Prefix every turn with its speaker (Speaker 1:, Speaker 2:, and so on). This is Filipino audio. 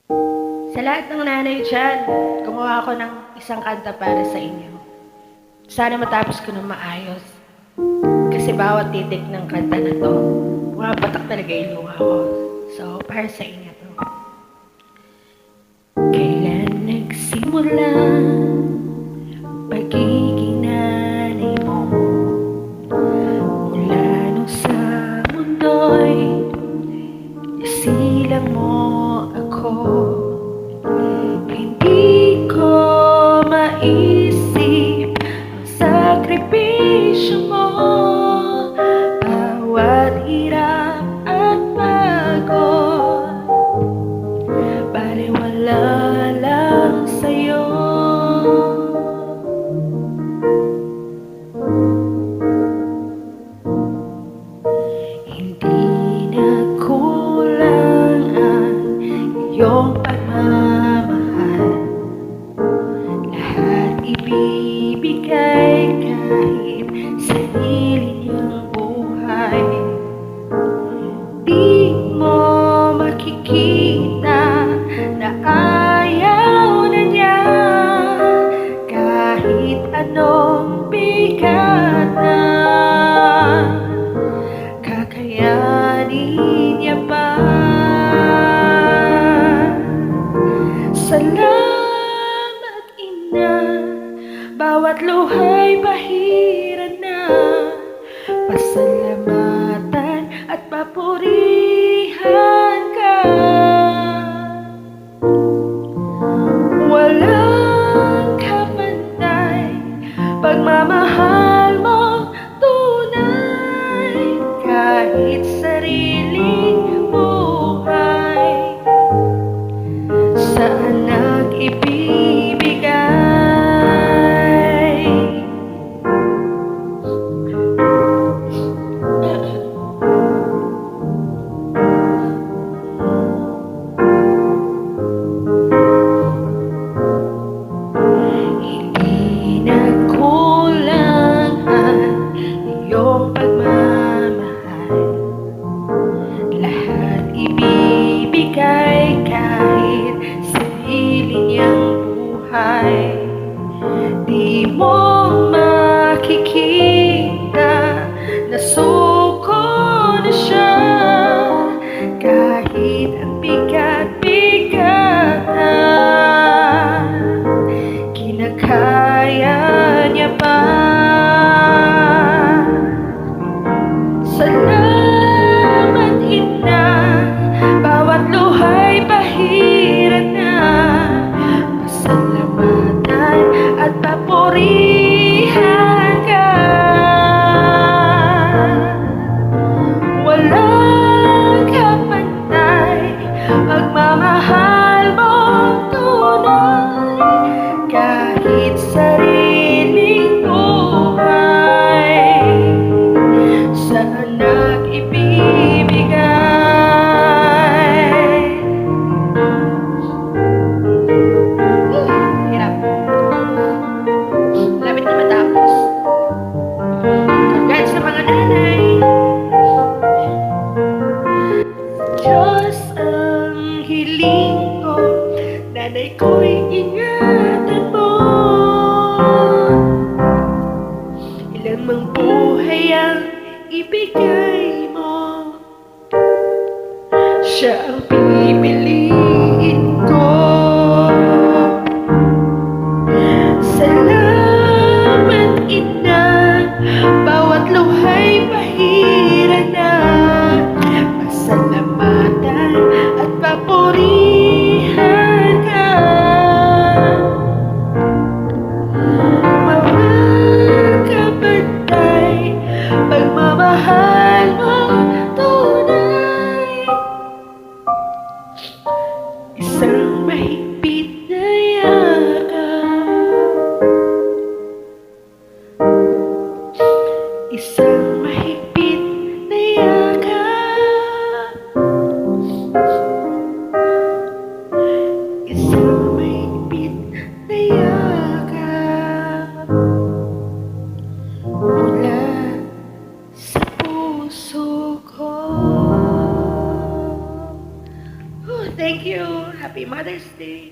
Speaker 1: Sa lahat ng nanay dyan, gumawa ako ng isang kanta para sa inyo. Sana matapos ko ng maayos. Kasi bawat titik ng kanta na to, pumapatak talaga yung luha ko. So, para sa inyo to. Kailan nagsimula pagiging nanay mo? Mula nung sa mundo'y isilang mo ako. Hindi ko maisip ang sakripisyo mo. Bawat hirap at pagod, baliwala lang sa'yo. Hindi nagkulang ang iyong pagmamahal. Lahat ibibigay kahit sarili niyang buhay. Di mo makikita na ayaw na niya kahit anong bigat na kakayanin niya pa. Salamat, Ina, bawat luha'y bahira na. Pasalamatan at papurihan ka. Walang kapantay, pagmamahal mo tunay. Kahit sariling buhay, sa anak ibibigay. Hindi nagkulang ang iyong pagmamahal. Lahat ibibigay kahit sarili niyang buhay. Di mo makikita na suko na siya kahit ang bigat-bigat na kinakaya niya pa. Salamat, Ina, bawat luha'y bahira na. Pasalamatan at papurihan ka. Walang kapantay, pagmamahal mo tunay. Kahit sariling buhay, sa anak ibibigay. Hirap. Lapit na matapos. Congrats sa mga nanay. Diyos ang hiling ko, nanay ko'y ingatan mo. Ilan mang buhay ang ibigay mo, siya ang pipiliin ko. Salamat, Ina, bawat luha'y bahira na. Pasalamatan at papurihan ka. Walang kapantay, pagmamahal mo tunay. Isang mahigpit na yakap, isang mahigpit na yakap, isang mahigpit na yakap mula sa puso ko. Thank you. Happy Mother's Day.